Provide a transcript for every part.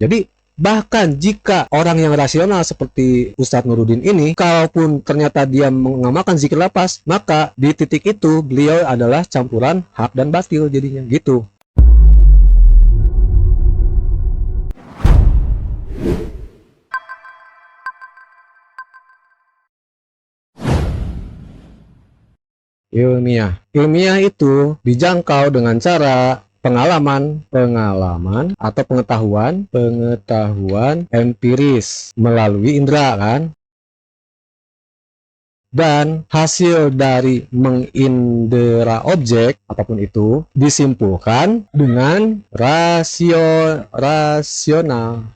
Jadi bahkan jika orang yang rasional seperti Ustadz Nuruddin ini, kalaupun ternyata dia mengamalkan zikir lapas, maka di titik itu beliau adalah campuran hak dan batil jadinya gitu. Ilmiah itu dijangkau dengan cara pengalaman atau pengetahuan empiris melalui indera kan, dan hasil dari mengindera objek apapun itu disimpulkan dengan rasional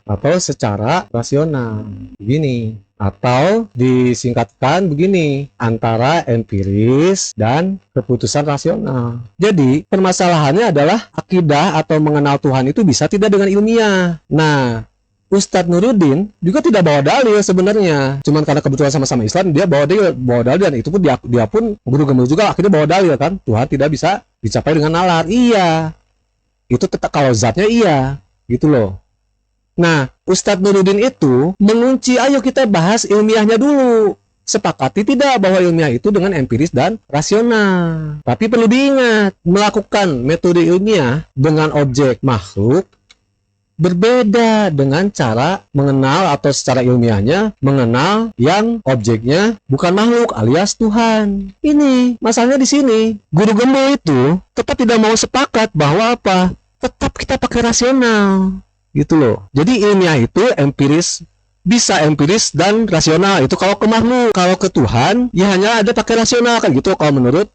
atau secara rasional begini, atau disingkatkan begini, antara empiris dan keputusan rasional. Jadi permasalahannya adalah akidah atau mengenal Tuhan itu bisa tidak dengan ilmiah. Nah, Ustadz Nuruddin juga tidak bawa dalil sebenarnya. Cuman karena kebetulan sama-sama Islam, dia bawa dalil, dan itu pun dia pun guru gembel juga akhirnya bawa dalil kan. Tuhan tidak bisa dicapai dengan nalar. Iya. Itu tetap kalau zatnya iya. Gitu loh. Nah, Ustadz Nuruddin itu mengunci, ayo kita bahas ilmiahnya dulu. Sepakati tidak bahwa ilmiah itu dengan empiris dan rasional. Tapi perlu diingat, melakukan metode ilmiah dengan objek makhluk berbeda dengan cara mengenal atau secara ilmiahnya mengenal yang objeknya bukan makhluk alias Tuhan. Ini masalahnya di sini. Guru gembel itu tetap tidak mau sepakat bahwa apa? Tetap kita pakai rasional. Gitu loh. Jadi ilmiah itu empiris, bisa empiris dan rasional. Itu kalau ke makhluk. Kalau ke Tuhan ya hanya ada pakai rasional kan gitu kalau menurut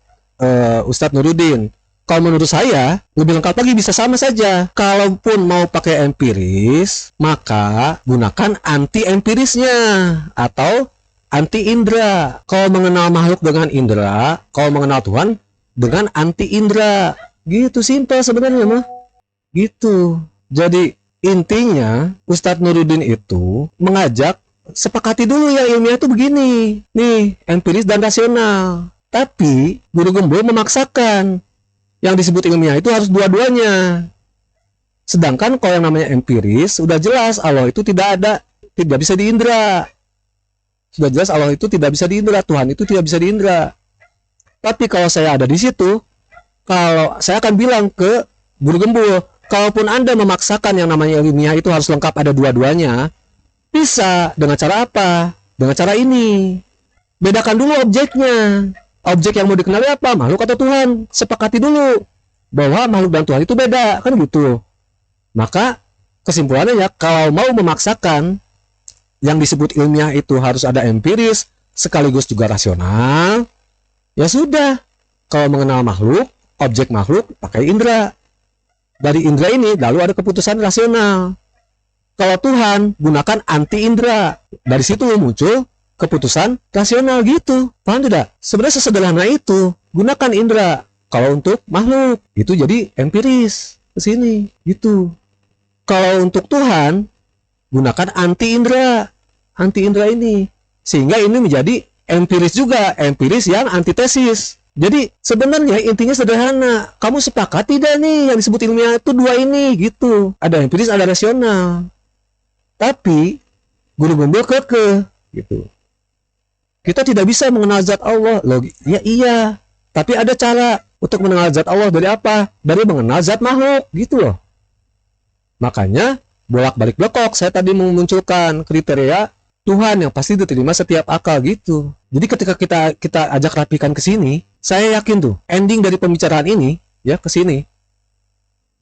Ustadz Nuruddin. Kalau menurut saya, lebih lengkap lagi, bisa sama saja. Kalaupun mau pakai empiris, maka gunakan anti-empirisnya atau anti-indra. Kalau mengenal makhluk dengan indra, kalau mengenal Tuhan dengan anti-indra. Gitu, simpel sebenarnya mah. Gitu. Jadi intinya, Ustadz Nuruddin itu mengajak, sepakati dulu ya ilmiah itu begini. Nih, empiris dan rasional. Tapi, guru gembel memaksakan. Yang disebut ilmiah itu harus dua-duanya. Sedangkan kalau yang namanya empiris, sudah jelas Allah itu tidak bisa diindra. Sudah jelas Allah itu tidak bisa diindra, Tuhan itu tidak bisa diindra. Tapi kalau saya ada di situ, kalau saya akan bilang ke guru gembul, kalaupun Anda memaksakan yang namanya ilmiah itu harus lengkap ada dua-duanya, bisa. Dengan cara apa? Dengan cara ini. Bedakan dulu objeknya. Objek yang mau dikenali apa? Makhluk atau Tuhan? Sepakati dulu bahwa makhluk dan Tuhan itu beda, kan gitu. Maka kesimpulannya ya, kalau mau memaksakan yang disebut ilmiah itu harus ada empiris sekaligus juga rasional, ya sudah. Kalau mengenal makhluk, objek makhluk pakai indera. Dari indera ini lalu ada keputusan rasional. Kalau Tuhan gunakan anti indera. Dari situ muncul keputusan rasional gitu. Paham tidak? Sebenarnya sesederhana itu. Gunakan indera. Kalau untuk makhluk, itu jadi empiris ke sini gitu. Kalau untuk Tuhan, gunakan anti indera. Anti indera ini. Sehingga ini menjadi empiris juga, empiris yang antitesis. Jadi sebenarnya intinya sederhana. Kamu sepakat tidak nih yang disebut ilmiah itu dua ini gitu. Ada empiris, ada rasional. Tapi guru gembel kekeh gitu. Kita tidak bisa mengenal zat Allah. Loh, ya iya. Tapi ada cara untuk mengenal zat Allah dari apa? Dari mengenal zat makhluk, gitu loh. Makanya, bolak-balik blekok, saya tadi memunculkan kriteria Tuhan yang pasti diterima setiap akal, gitu. Jadi ketika kita ajak rapikan ke sini, saya yakin tuh, ending dari pembicaraan ini, ya ke sini.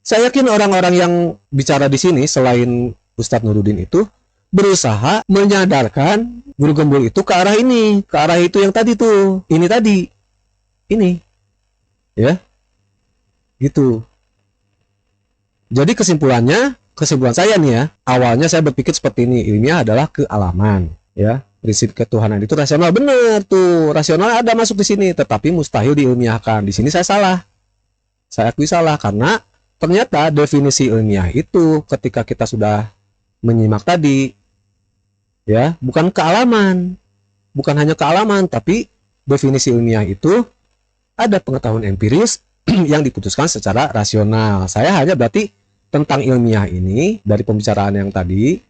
Saya yakin orang-orang yang bicara di sini, selain Ustadz Nuruddin itu, berusaha menyadarkan guru gembul itu ke arah ini, ke arah itu yang tadi tuh, ini tadi, ini, ya, gitu. Jadi kesimpulan saya nih ya, awalnya saya berpikir seperti ini, ilmiah adalah kealaman, ya, prinsip ketuhanan itu rasional, bener tuh, rasional ada masuk di sini, tetapi mustahil diilmiahkan. Di sini saya salah, saya akui salah, karena ternyata definisi ilmiah itu ketika kita sudah menyimak tadi, ya, bukan kealaman, bukan hanya kealaman, tapi definisi ilmiah itu ada pengetahuan empiris yang diputuskan secara rasional. Saya hanya berarti tentang ilmiah ini dari pembicaraan yang tadi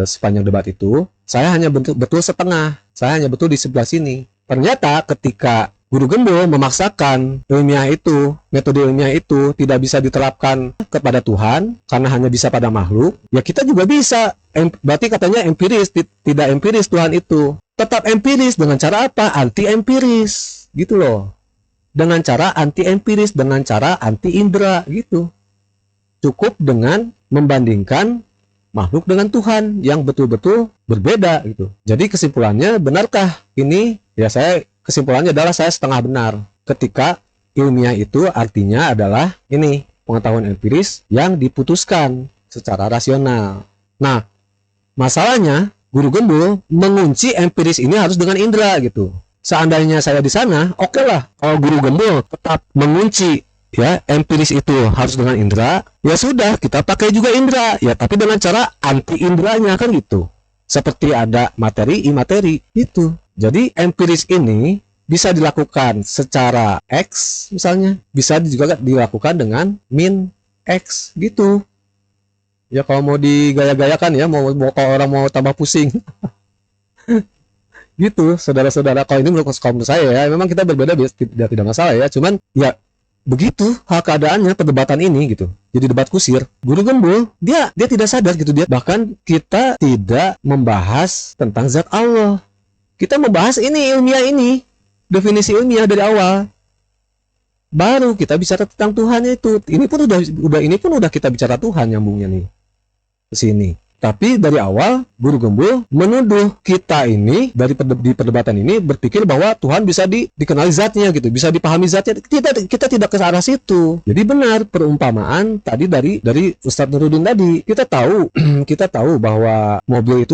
sepanjang debat itu, saya hanya betul setengah. Saya hanya betul di sebelah sini. Ternyata ketika guru gembul memaksakan ilmiah itu, metode ilmiah itu tidak bisa diterapkan kepada Tuhan karena hanya bisa pada makhluk, ya kita juga bisa. Berarti katanya empiris, tidak empiris Tuhan itu. Tetap empiris dengan cara apa? Anti empiris, gitu loh. Dengan cara anti empiris, dengan cara anti indera, gitu. Cukup dengan membandingkan makhluk dengan Tuhan yang betul-betul berbeda gitu. Jadi kesimpulannya, benarkah ini? Ya, kesimpulannya adalah saya setengah benar. Ketika ilmiah itu artinya adalah ini, pengetahuan empiris yang diputuskan secara rasional. Nah, masalahnya guru gembul mengunci empiris ini harus dengan indera gitu. Seandainya saya di sana, oke lah. Kalau guru gembul tetap mengunci ya empiris itu harus dengan indera, ya sudah kita pakai juga indera, ya tapi dengan cara anti inderanya kan gitu. Seperti ada materi, imateri itu. Jadi empiris ini bisa dilakukan secara X misalnya, bisa juga dilakukan dengan min X gitu. Ya kalau mau digaya-gayakan ya, mau kalau orang mau tambah pusing. Gitu, saudara-saudara. Kalau ini menurut saya ya, memang kita berbeda tidak masalah ya, cuman ya begitu hal keadaannya perdebatan ini gitu. Jadi debat kusir. Guru gembul dia tidak sadar gitu, dia bahkan kita tidak membahas tentang zat Allah. Kita membahas ini ilmiah ini, definisi ilmiah dari awal. Baru kita bicara tentang Tuhan itu. Ini pun udah kita bicara Tuhan nyambungnya nih ke sini. Tapi dari awal guru gembul menuduh kita ini di perdebatan ini berpikir bahwa Tuhan bisa dikenali zatnya gitu, bisa dipahami zatnya. Kita tidak ke arah situ. Jadi benar perumpamaan tadi dari Ustadz Nurudin tadi. Kita tahu bahwa mobil itu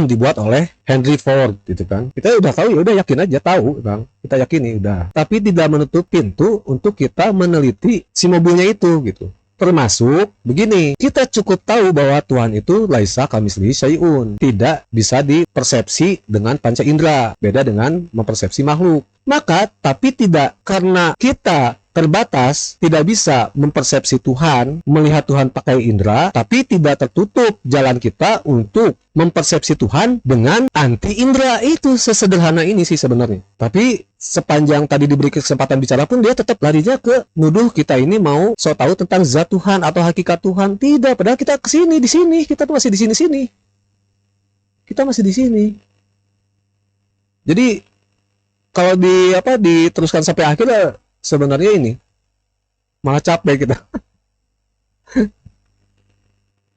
dibuat oleh Henry Ford gitu kan. Kita udah tahu, ya udah yakin aja tahu, Bang. Kita yakini udah. Tapi tidak menutup pintu untuk kita meneliti si mobilnya itu gitu. Termasuk begini, kita cukup tahu bahwa Tuhan itu laisa kamitslihi syai'un, tidak bisa dipersepsi dengan panca indera, beda dengan mempersepsi makhluk. Maka, tapi tidak karena kita terbatas, tidak bisa mempersepsi Tuhan, melihat Tuhan pakai indera, tapi tidak tertutup jalan kita untuk mempersepsi Tuhan dengan anti indera. Itu sesederhana ini sih sebenarnya. Tapi sepanjang tadi diberi kesempatan bicara pun dia tetap larinya ke nuduh kita ini mau so tahu tentang zat Tuhan atau hakikat Tuhan. Tidak, padahal kita di sini, kita tuh masih di sini. Kita masih di sini. Jadi kalau diteruskan sampai akhir, sebenarnya ini malah capek kita.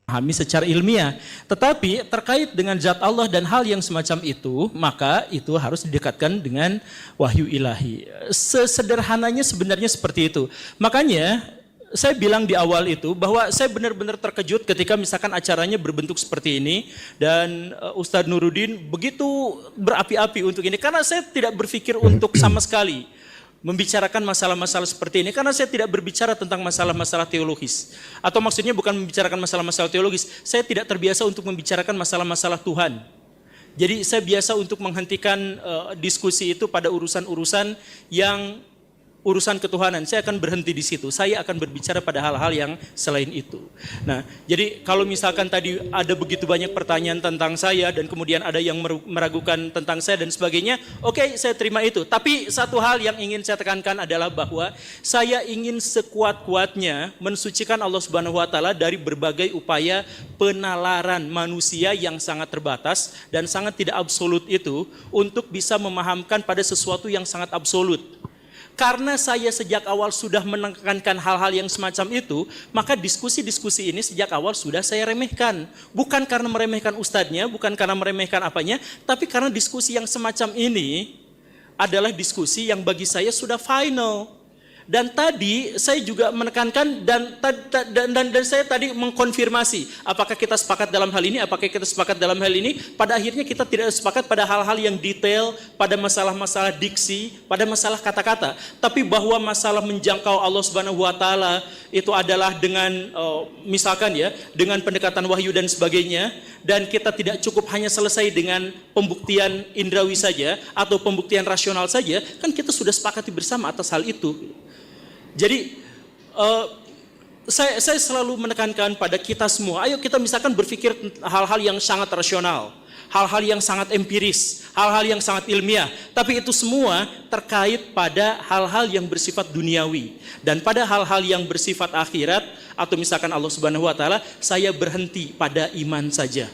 Pahami secara ilmiah, tetapi terkait dengan zat Allah dan hal yang semacam itu, maka itu harus didekatkan dengan wahyu ilahi. Sesederhananya sebenarnya seperti itu. Makanya saya bilang di awal itu bahwa saya benar-benar terkejut ketika misalkan acaranya berbentuk seperti ini dan Ustadz Nurudin begitu berapi-api untuk ini, karena saya tidak berpikir untuk sama sekali membicarakan masalah-masalah seperti ini, karena saya tidak berbicara tentang masalah-masalah teologis, atau maksudnya bukan membicarakan masalah-masalah teologis, saya tidak terbiasa untuk membicarakan masalah-masalah Tuhan. Jadi saya biasa untuk menghentikan diskusi itu pada urusan-urusan yang urusan ketuhanan. Saya akan berhenti di situ. Saya akan berbicara pada hal-hal yang selain itu. Nah, jadi kalau misalkan tadi ada begitu banyak pertanyaan tentang saya dan kemudian ada yang meragukan tentang saya dan sebagainya, oke, saya terima itu. Tapi satu hal yang ingin saya tekankan adalah bahwa saya ingin sekuat-kuatnya mensucikan Allah Subhanahu wa taala dari berbagai upaya penalaran manusia yang sangat terbatas dan sangat tidak absolut itu untuk bisa memahamkan pada sesuatu yang sangat absolut. Karena saya sejak awal sudah menekankan hal-hal yang semacam itu, maka diskusi-diskusi ini sejak awal sudah saya remehkan. Bukan karena meremehkan ustadznya, bukan karena meremehkan apanya, tapi karena diskusi yang semacam ini adalah diskusi yang bagi saya sudah final. Dan tadi saya juga menekankan dan saya tadi mengkonfirmasi apakah kita sepakat dalam hal ini, apakah kita sepakat dalam hal ini. Pada akhirnya kita tidak sepakat pada hal-hal yang detail, pada masalah-masalah diksi, pada masalah kata-kata. Tapi bahwa masalah menjangkau Allah Subhanahu wa taala itu adalah dengan misalkan ya, dengan pendekatan wahyu dan sebagainya, dan kita tidak cukup hanya selesai dengan pembuktian indrawi saja atau pembuktian rasional saja, kan kita sudah sepakati bersama atas hal itu. Jadi Saya selalu menekankan pada kita semua, ayo kita misalkan berpikir hal-hal yang sangat rasional, hal-hal yang sangat empiris, hal-hal yang sangat ilmiah, tapi itu semua terkait pada hal-hal yang bersifat duniawi. Dan pada hal-hal yang bersifat akhirat, atau misalkan Allah Subhanahu wa Ta'ala, saya berhenti pada iman saja.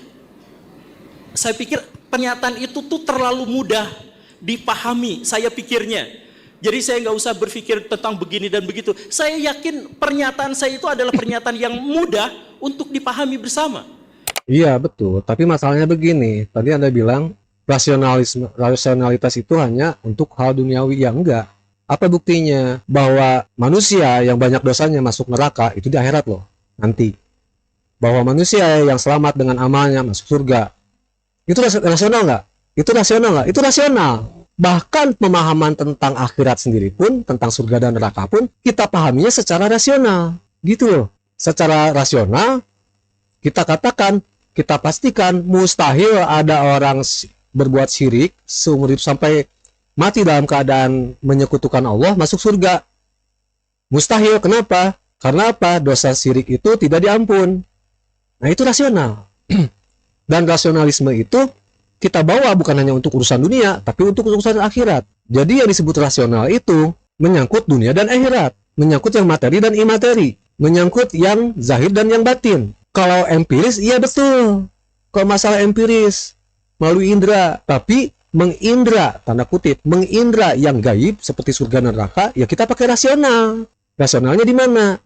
Saya pikir pernyataan itu tuh terlalu mudah dipahami, saya pikirnya. Jadi saya nggak usah berpikir tentang begini dan begitu. Saya yakin pernyataan saya itu adalah pernyataan yang mudah untuk dipahami bersama. Iya betul, tapi masalahnya begini, tadi Anda bilang rasionalitas itu hanya untuk hal duniawi, ya enggak. Apa buktinya bahwa manusia yang banyak dosanya masuk neraka itu di akhirat loh, nanti. Bahwa manusia yang selamat dengan amalnya masuk surga. Itu rasional nggak? Itu rasional nggak? Itu rasional. Bahkan pemahaman tentang akhirat sendiri pun, tentang surga dan neraka pun, kita pahaminya secara rasional. Gitu loh. Secara rasional, kita katakan, kita pastikan mustahil ada orang berbuat syirik seumur hidup sampai mati dalam keadaan menyekutukan Allah masuk surga. Mustahil. Kenapa? Karena apa? Dosa syirik itu tidak diampun. Nah itu rasional. Dan rasionalisme itu kita bawa bukan hanya untuk urusan dunia, tapi untuk urusan akhirat. Jadi yang disebut rasional itu menyangkut dunia dan akhirat, menyangkut yang materi dan imateri, menyangkut yang zahir dan yang batin. Kalau empiris, iya betul. Kalau masalah empiris, melalui indera, tapi mengindra, tanda kutip, mengindra yang gaib seperti surga dan neraka, ya kita pakai rasional. Rasionalnya di mana?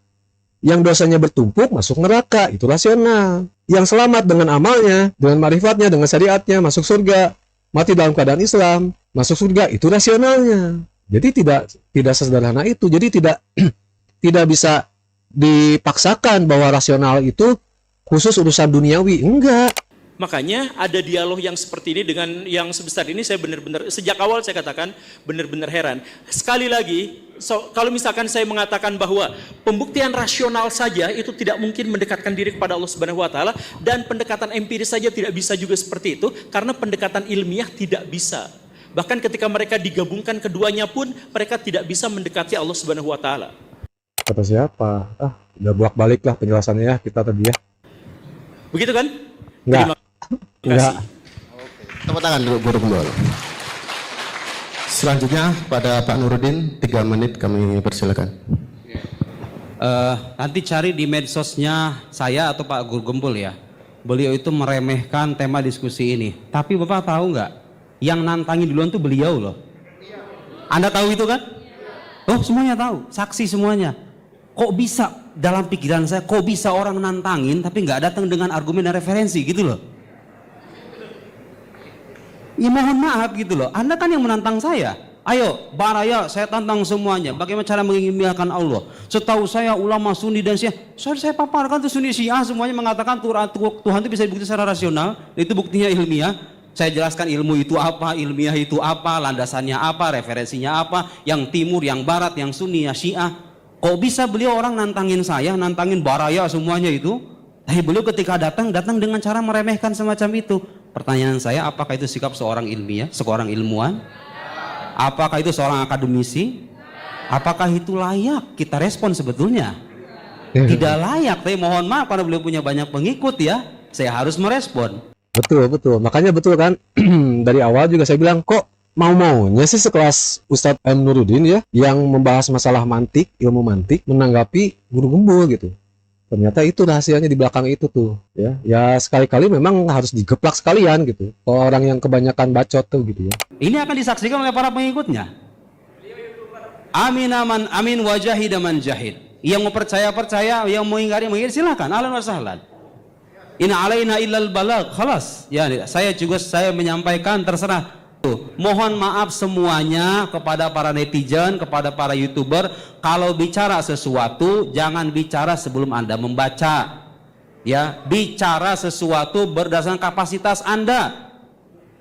Yang dosanya bertumpuk masuk neraka, itu rasional. Yang selamat dengan amalnya, dengan marifatnya, dengan syariatnya, masuk surga. Mati dalam keadaan Islam, masuk surga, itu rasionalnya. Jadi tidak sesederhana itu. Jadi tidak bisa dipaksakan bahwa rasional itu khusus urusan duniawi. Enggak. Makanya ada dialog yang seperti ini dengan yang sebesar ini, saya benar-benar, sejak awal saya katakan benar-benar heran. Sekali lagi, kalau misalkan saya mengatakan bahwa pembuktian rasional saja itu tidak mungkin mendekatkan diri kepada Allah Subhanahu wa Ta'ala, dan pendekatan empiris saja tidak bisa juga seperti itu, karena pendekatan ilmiah tidak bisa. Bahkan ketika mereka digabungkan keduanya pun mereka tidak bisa mendekati Allah Subhanahu wa Ta'ala. Kata siapa? Udah bolak-balik lah penjelasannya ya kita tadi ya. Begitu kan? Enggak. Enggak. Tepuk tangan dulu Guru Gembul. Selanjutnya pada Pak Nurudin, 3 menit kami persilakan. Nanti cari di medsosnya saya atau Pak Guru Gembul ya. Beliau itu meremehkan tema diskusi ini. Tapi Bapak tahu nggak? Yang nantangin duluan tuh beliau loh. Anda tahu itu kan? Oh semuanya tahu, saksi semuanya. Kok bisa dalam pikiran saya, kok bisa orang nantangin tapi nggak datang dengan argumen dan referensi gitu loh. Ya mohon maaf gitu loh, Anda kan yang menantang saya. Ayo, baraya, saya tantang semuanya. Bagaimana cara mengilmiahkan Allah? Setahu saya ulama Sunni dan Syiah, saya paparkan tuh Sunni Syiah semuanya mengatakan Tuhan itu bisa dibuktikan secara rasional. Itu buktinya ilmiah. Saya jelaskan ilmu itu apa, ilmiah itu apa, landasannya apa, referensinya apa, yang timur, yang barat, yang Sunni, yang Syiah. Kok bisa beliau orang nantangin saya, nantangin baraya semuanya itu? Tapi beliau ketika datang dengan cara meremehkan semacam itu. Pertanyaan saya, apakah itu sikap seorang ilmiah, seorang ilmuwan? Apakah itu seorang akademisi? Apakah itu layak kita respon sebetulnya? Tidak layak, tapi mohon maaf karena beliau punya banyak pengikut ya, saya harus merespon. Betul. Makanya betul kan, dari awal juga saya bilang, kok mau-maunya sih sekelas Ustadz M. Nurudin ya, yang membahas masalah mantik, ilmu mantik, menanggapi Guru Gembul gitu. Ternyata itu rahasianya di belakang itu tuh ya. Ya sekali-kali memang harus digeplak sekalian gitu. Kalau orang yang kebanyakan bacot tuh gitu ya. Ini akan disaksikan oleh para pengikutnya. Amin wajahid man jahid. Yang mau percaya, yang mau ingkari silakan. Ahlan wa sahlan. In alaina illal balag. Khalas. Ya, saya menyampaikan terserah. Mohon maaf semuanya kepada para netizen, kepada para YouTuber, kalau bicara sesuatu jangan bicara sebelum Anda membaca. Ya, bicara sesuatu berdasarkan kapasitas Anda.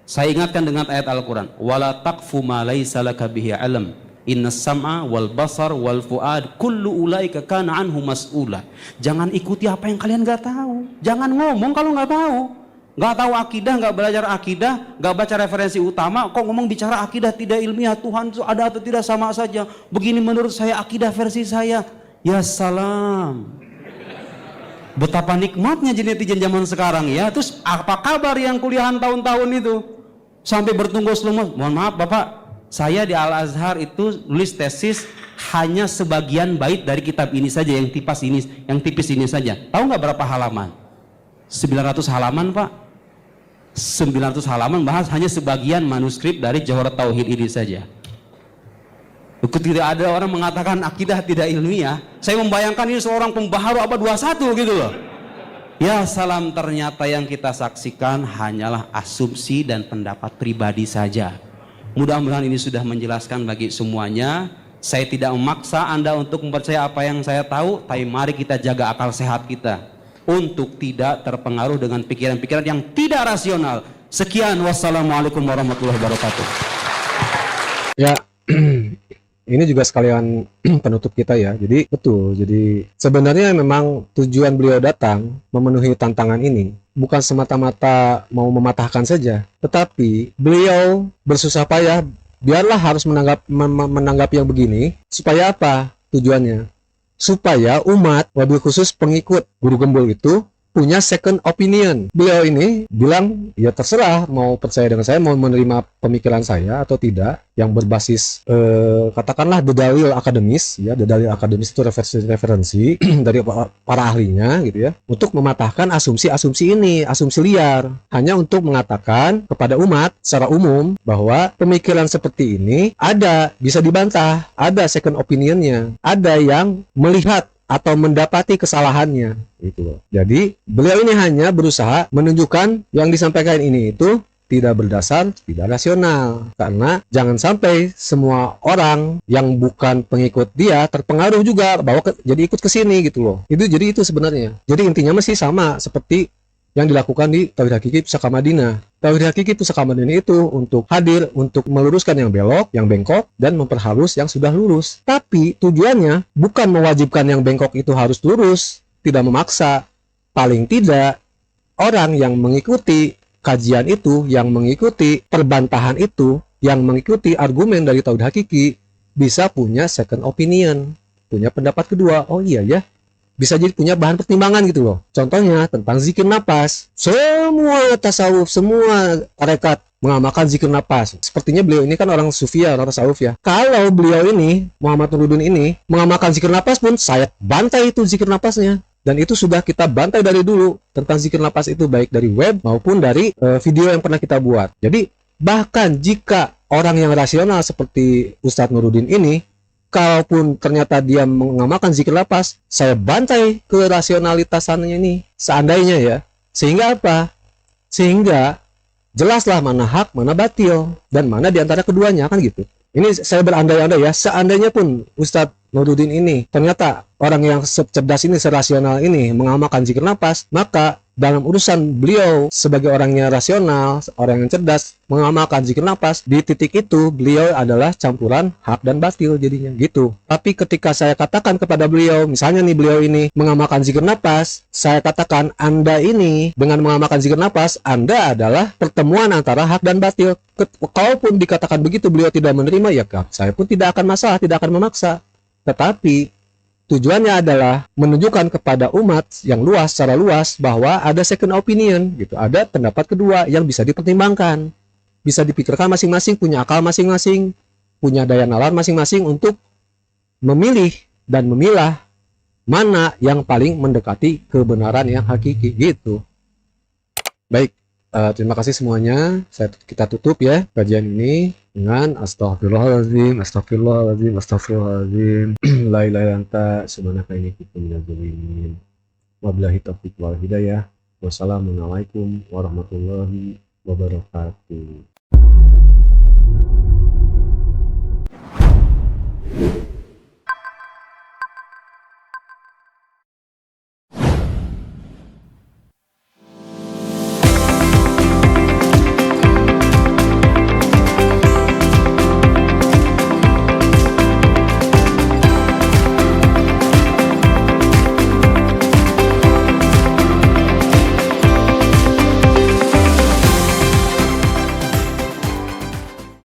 Saya ingatkan dengan ayat Al-Qur'an, wala taqfu ma laysa laka bihi ilm. Innas sam'a wal basar wal fuad kullu ulaika kana anhu mas'ula. Jangan ikuti apa yang kalian enggak tahu. Jangan ngomong kalau enggak tahu. Nggak tahu akidah, nggak belajar akidah, nggak baca referensi utama, kok ngomong bicara akidah tidak ilmiah, Tuhan itu ada atau tidak sama saja. Begini menurut saya akidah versi saya. Ya salam. Betapa nikmatnya jadi netizen zaman sekarang ya. Terus apa kabar yang kuliahan tahun-tahun itu? Sampai bertunggus lumus. Mohon maaf Bapak, saya di Al-Azhar itu nulis tesis hanya sebagian bait dari kitab ini saja, yang tipis ini saja. Tahu nggak berapa halaman? 900 halaman Pak. 900 halaman bahas hanya sebagian manuskrip dari Jawharat Tauhid ini saja. Ketika ada orang mengatakan akidah tidak ilmiah, saya membayangkan ini seorang pembaharu abad 21 gitu loh. Ya salam, ternyata yang kita saksikan hanyalah asumsi dan pendapat pribadi saja. Mudah-mudahan ini sudah menjelaskan bagi semuanya. Saya tidak memaksa Anda untuk mempercayai apa yang saya tahu, tapi mari kita jaga akal sehat kita untuk tidak terpengaruh dengan pikiran-pikiran yang tidak rasional. Sekian, wassalamualaikum warahmatullahi wabarakatuh. Ya, ini juga sekalian penutup kita ya. Jadi betul. Jadi sebenarnya memang tujuan beliau datang memenuhi tantangan ini bukan semata-mata mau mematahkan saja, tetapi beliau bersusah payah biarlah harus menanggapi yang begini supaya apa? Tujuannya supaya umat, wabil khusus pengikut Guru Gembul itu punya second opinion. Beliau ini bilang, ya terserah mau percaya dengan saya, mau menerima pemikiran saya atau tidak, yang berbasis katakanlah dalil akademis, ya dalil akademis itu referensi dari para ahlinya gitu ya, untuk mematahkan asumsi-asumsi ini, asumsi liar, hanya untuk mengatakan kepada umat secara umum bahwa pemikiran seperti ini ada, bisa dibantah, ada second opinionnya, ada yang melihat atau mendapati kesalahannya gitu loh. Jadi beliau ini hanya berusaha menunjukkan yang disampaikan ini itu tidak berdasar, tidak rasional. Karena jangan sampai semua orang yang bukan pengikut dia terpengaruh juga jadi ikut ke sini gitu loh. Jadi itu sebenarnya. Jadi intinya masih sama seperti yang dilakukan di Tauhid Hakiki Pusaka Madinah. Tauhid Hakiki Pusaka Madinah itu untuk hadir, untuk meluruskan yang belok, yang bengkok, dan memperhalus yang sudah lurus. Tapi tujuannya bukan mewajibkan yang bengkok itu harus lurus, tidak memaksa. Paling tidak, orang yang mengikuti kajian itu, yang mengikuti perbantahan itu, yang mengikuti argumen dari Tauhid Hakiki, bisa punya second opinion, punya pendapat kedua. Oh iya ya, bisa jadi punya bahan pertimbangan gitu loh. Contohnya tentang zikir napas. Semua tasawuf, semua tarekat mengamalkan zikir napas. Sepertinya beliau ini kan orang sufi ya, orang tasawuf ya. Kalau beliau ini, Muhammad Nuruddin ini, mengamalkan zikir napas pun, saya bantai itu zikir napasnya. Dan itu sudah kita bantai dari dulu tentang zikir napas itu, baik dari web maupun dari video yang pernah kita buat. Jadi bahkan jika orang yang rasional seperti Ustadz Nuruddin ini, kalaupun ternyata dia mengamalkan zikir napas, saya bantai ke rasionalitasannya ini, seandainya ya. Sehingga apa? Sehingga jelaslah mana hak, mana batil, dan mana diantara keduanya, kan gitu. Ini saya berandai-andai ya, seandainya pun Ustadz Nuruddin ini ternyata orang yang cerdas ini, serasional ini mengamalkan zikir napas, maka dalam urusan beliau sebagai orangnya rasional, orang yang cerdas mengamalkan zikir napas, di titik itu beliau adalah campuran hak dan batil jadinya gitu. Tapi ketika saya katakan kepada beliau, misalnya nih beliau ini mengamalkan zikir napas, saya katakan Anda ini dengan mengamalkan zikir napas, Anda adalah pertemuan antara hak dan batil. Kalaupun dikatakan begitu beliau tidak menerima, ya saya pun tidak akan masalah, tidak akan memaksa. Tetapi tujuannya adalah menunjukkan kepada umat yang luas, secara luas, bahwa ada second opinion gitu, ada pendapat kedua yang bisa dipertimbangkan, bisa dipikirkan masing-masing, punya akal masing-masing, punya daya nalar masing-masing untuk memilih dan memilah mana yang paling mendekati kebenaran yang hakiki gitu. Baik, terima kasih semuanya. Kita tutup ya kajian ini dengan astagfirullahaladzim, astagfirullahaladzim, astagfirullahaladzim, la ilaha illa anta subhanaka inni kuntu minadz dzalimin. Wabillahi taufiq wal hidayah. Wassalamualaikum warahmatullahi wabarakatuh.